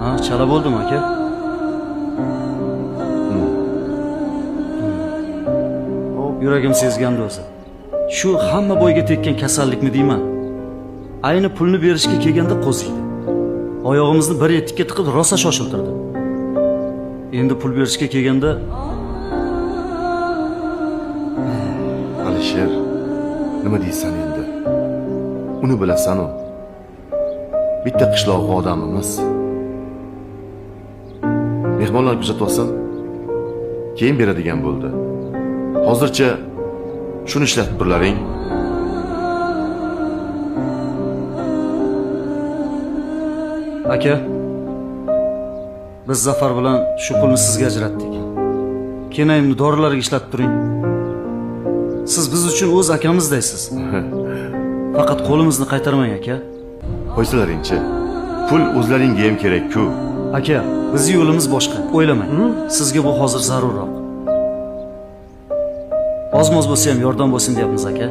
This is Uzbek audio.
Ha, chala bo'ldimi aka? Yuragim sezgandi o'zi. Shu hamma bo'yga tekkan kasallikmi deyman. Ayni pulni berishga kelganda qo'ziydi. Oyog'imizni bir etikka tiqib rosa shoshiltirdi. Endi pul berishga kelganda Alisher, nima deysan endi? Uni bilasan-ku. Bitta qishloq odamimiz. Mehmonlar kuzatib olsin, keyin beradigan bo'ldi. Hozircha shuni ishlatib turlaring. aka, biz Zafar bilan shu pulni sizga ajratdik. Kenayimni dorilarga ishlatib turing. Siz biz uchun o'z akamizdaysiz. Faqat qo'limizni qaytarmang aka. Qo'ysalaring-chi. Pul o'zlaringga ham kerak-ku. Aka, bizning yo'limiz boshqa. O'ylamang. Sizga bu hozir zarurroq. Ozmoz bo'lsa ham yordam bo'lsin deyapmiz aka.